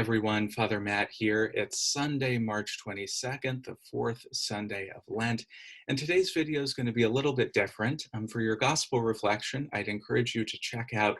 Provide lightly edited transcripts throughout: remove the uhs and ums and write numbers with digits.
everyone, Father Matt here. It's Sunday, March 22nd, the fourth Sunday of Lent, and today's video is going to be a little bit different. For your gospel reflection, I'd encourage you to check out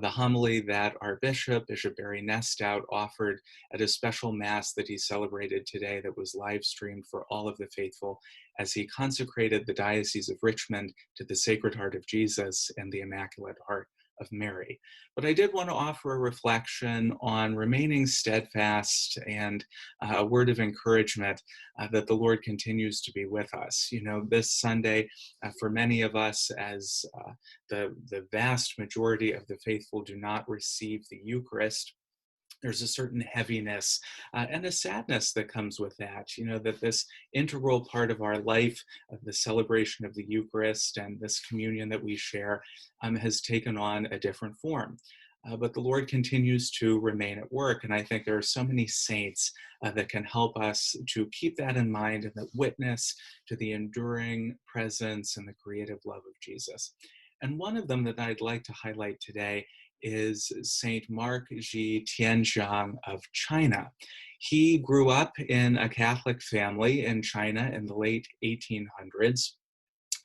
the homily that our Bishop Barry Nestout, offered at a special Mass that he celebrated today that was live streamed for all of the faithful as he consecrated the Diocese of Richmond to the Sacred Heart of Jesus and the Immaculate Heart of Mary. But I did want to offer a reflection on remaining steadfast and a word of encouragement that the Lord continues to be with us. You know, this Sunday, for many of us, as the vast majority of the faithful do not receive the Eucharist, there's a certain heaviness and a sadness that comes with that, you know, that this integral part of our life, of the celebration of the Eucharist and this communion that we share, has taken on a different form. But the Lord continues to remain at work, and I think there are so many saints that can help us to keep that in mind and that witness to the enduring presence and the creative love of Jesus. And one of them that I'd like to highlight today is Saint Mark Ji Tianjiang of China. He grew up in a Catholic family in China in the late 1800s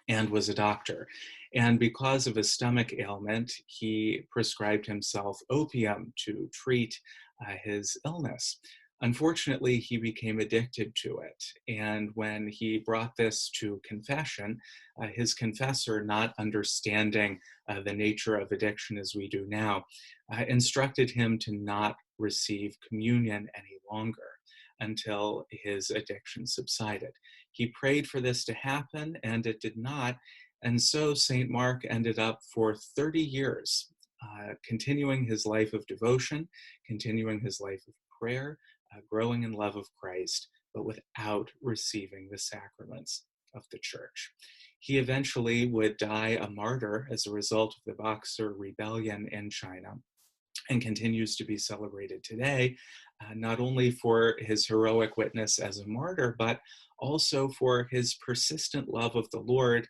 and was a doctor. And because of a stomach ailment, he prescribed himself opium to treat his illness. Unfortunately, he became addicted to it. And when he brought this to confession, his confessor, not understanding the nature of addiction as we do now, instructed him to not receive communion any longer until his addiction subsided. He prayed for this to happen, and it did not. And so St. Mark ended up for 30 years, continuing his life of devotion, continuing his life of prayer, growing in love of Christ, but without receiving the sacraments of the Church. He eventually would die a martyr as a result of the Boxer Rebellion in China, and continues to be celebrated today, not only for his heroic witness as a martyr, but also for his persistent love of the Lord,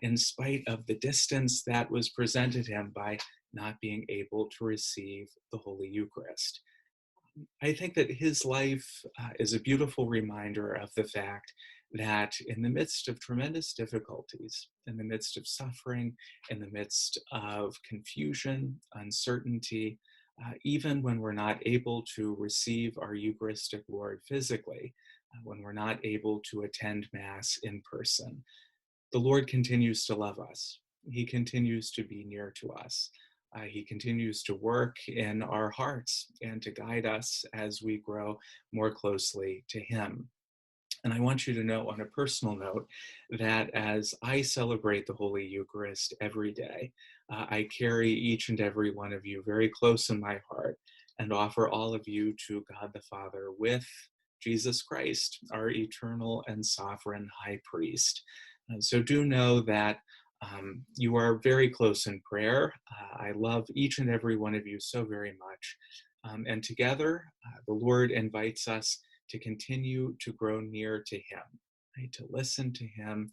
in spite of the distance that was presented him by not being able to receive the Holy Eucharist. I think that his life is a beautiful reminder of the fact that in the midst of tremendous difficulties, in the midst of suffering, in the midst of confusion, uncertainty, even when we're not able to receive our Eucharistic Lord physically, when we're not able to attend Mass in person, the Lord continues to love us. He continues to be near to us. He continues to work in our hearts and to guide us as we grow more closely to Him. And I want you to know on a personal note that as I celebrate the Holy Eucharist every day, I carry each and every one of you very close in my heart and offer all of you to God the Father with Jesus Christ, our eternal and sovereign high priest. So do know that you are very close in prayer. I love each and every one of you so very much. And together, the Lord invites us to continue to grow near to Him, right? To listen to Him,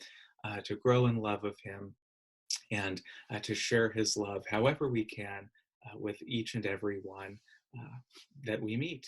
to grow in love of Him, and to share His love however we can with each and every one that we meet.